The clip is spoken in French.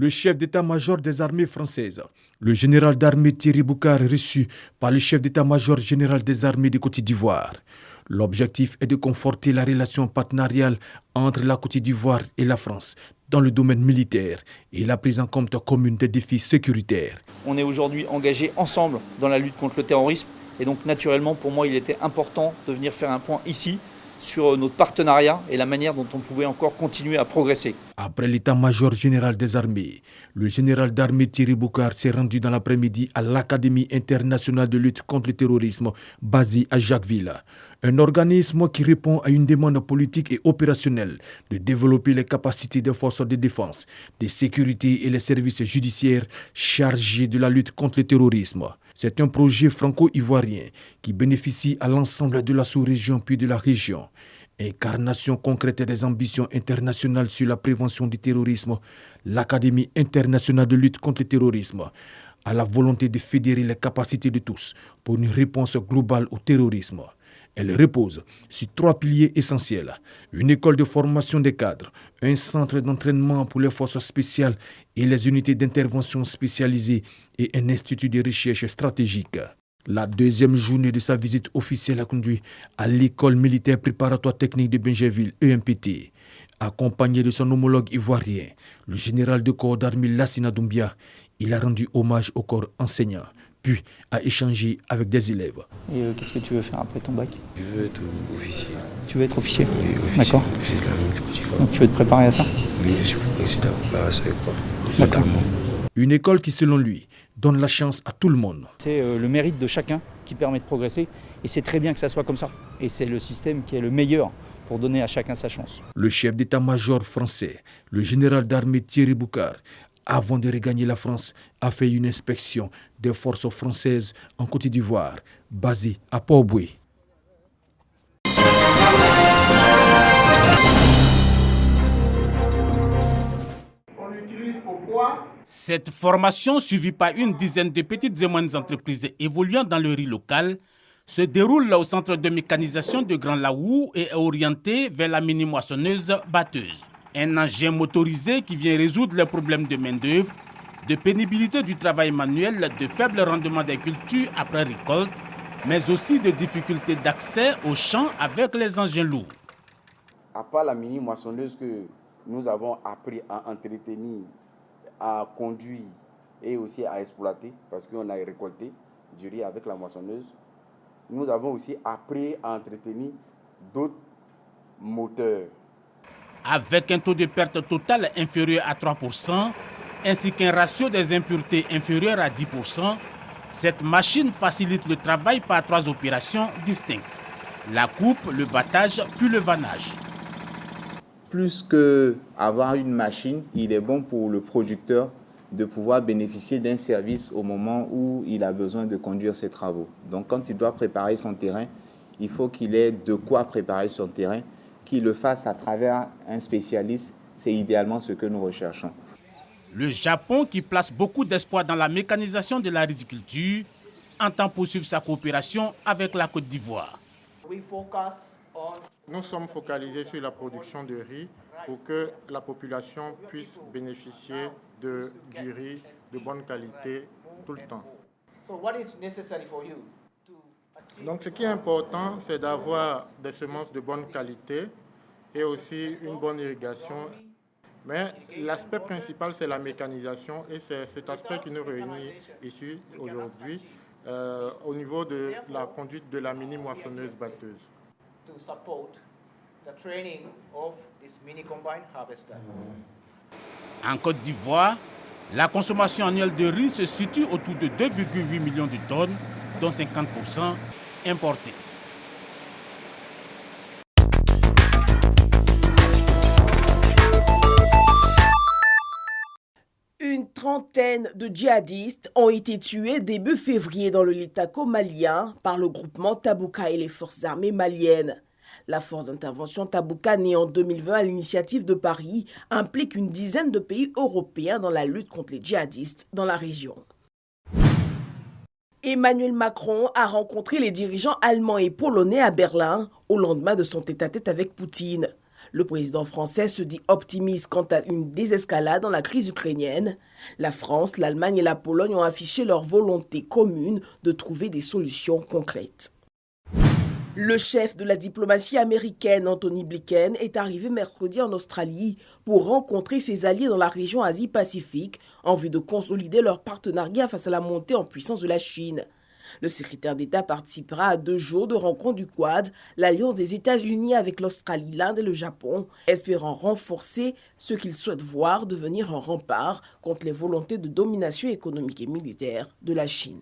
Le chef d'état-major des armées françaises, le général d'armée Thierry Boucard, reçu par le chef d'état-major général des armées de Côte d'Ivoire. L'objectif est de conforter la relation partenariale entre la Côte d'Ivoire et la France dans le domaine militaire et la prise en compte commune des défis sécuritaires. On est aujourd'hui engagés ensemble dans la lutte contre le terrorisme et donc naturellement pour moi il était important de venir faire un point ici sur notre partenariat et la manière dont on pouvait encore continuer à progresser. Après l'état-major général des armées, le général d'armée Thierry Boucard s'est rendu dans l'après-midi à l'Académie internationale de lutte contre le terrorisme basée à Jacquesville. Un organisme qui répond à une demande politique et opérationnelle de développer les capacités des forces de défense, de sécurité et les services judiciaires chargés de la lutte contre le terrorisme. C'est un projet franco-ivoirien qui bénéficie à l'ensemble de la sous-région puis de la région. Incarnation concrète des ambitions internationales sur la prévention du terrorisme, l'Académie internationale de lutte contre le terrorisme a la volonté de fédérer les capacités de tous pour une réponse globale au terrorisme. Elle repose sur 3 piliers essentiels: une école de formation des cadres, un centre d'entraînement pour les forces spéciales et les unités d'intervention spécialisées et un institut de recherche stratégique. La deuxième journée de sa visite officielle a conduit à l'école militaire préparatoire technique de Bingerville, EMPT. Accompagné de son homologue ivoirien, le général de corps d'armée Lassina Doumbia, il a rendu hommage au corps enseignant, puis a échangé avec des élèves. Et qu'est-ce que tu veux faire après ton bac? Je veux être officier. Tu veux être officier? Oui, officier. D'accord. Officier de l'armée de Côte d'Ivoire. Donc tu veux te préparer à ça? Oui, je suis préparé à ça, D'accord. notamment. Une école qui, selon lui, donne la chance à tout le monde. C'est le mérite de chacun qui permet de progresser et c'est très bien que ça soit comme ça. Et c'est le système qui est le meilleur pour donner à chacun sa chance. Le chef d'état-major français, le général d'armée Thierry Boucard, avant de regagner la France, a fait une inspection des forces françaises en Côte d'Ivoire, basées à Port-Boué. Cette formation, suivie par une dizaine de petites et moyennes entreprises évoluant dans le riz local, se déroule au centre de mécanisation de Grand Laou et est orientée vers la mini-moissonneuse batteuse. Un engin motorisé qui vient résoudre les problèmes de main-d'œuvre, de pénibilité du travail manuel, de faible rendement des cultures après récolte, mais aussi de difficultés d'accès aux champs avec les engins lourds. À part la mini-moissonneuse que nous avons appris à entretenir, à conduire et aussi à exploiter, parce qu'on a récolté du riz avec la moissonneuse, nous avons aussi appris à entretenir d'autres moteurs. Avec un taux de perte totale inférieur à 3%, ainsi qu'un ratio des impuretés inférieur à 10%, cette machine facilite le travail par 3 opérations distinctes: la coupe, le battage, puis le vannage. Plus qu'avoir une machine, il est bon pour le producteur de pouvoir bénéficier d'un service au moment où il a besoin de conduire ses travaux. Donc quand il doit préparer son terrain, il faut qu'il ait de quoi préparer son terrain, qu'il le fasse à travers un spécialiste. C'est idéalement ce que nous recherchons. Le Japon, qui place beaucoup d'espoir dans la mécanisation de la riziculture, entend poursuivre sa coopération avec la Côte d'Ivoire. Nous sommes focalisés sur la production de riz pour que la population puisse bénéficier du riz de bonne qualité tout le temps. Donc ce qui est important, c'est d'avoir des semences de bonne qualité et aussi une bonne irrigation. Mais l'aspect principal, c'est la mécanisation et c'est cet aspect qui nous réunit ici aujourd'hui au niveau de la conduite de la mini-moissonneuse batteuse. En Côte d'Ivoire, la consommation annuelle de riz se situe autour de 2,8 millions de tonnes, dont 50% importées. Une trentaine de djihadistes ont été tués début février dans le Litako malien par le groupement Tabouka et les forces armées maliennes. La force d'intervention Tabouka, née en 2020 à l'initiative de Paris, implique une dizaine de pays européens dans la lutte contre les djihadistes dans la région. Emmanuel Macron a rencontré les dirigeants allemands et polonais à Berlin au lendemain de son tête-à-tête avec Poutine. Le président français se dit optimiste quant à une désescalade dans la crise ukrainienne. La France, l'Allemagne et la Pologne ont affiché leur volonté commune de trouver des solutions concrètes. Le chef de la diplomatie américaine, Anthony Blinken, est arrivé mercredi en Australie pour rencontrer ses alliés dans la région Asie-Pacifique en vue de consolider leur partenariat face à la montée en puissance de la Chine. Le secrétaire d'État participera à 2 jours de rencontre du Quad, l'alliance des États-Unis avec l'Australie, l'Inde et le Japon, espérant renforcer ce qu'il souhaite voir devenir un rempart contre les volontés de domination économique et militaire de la Chine.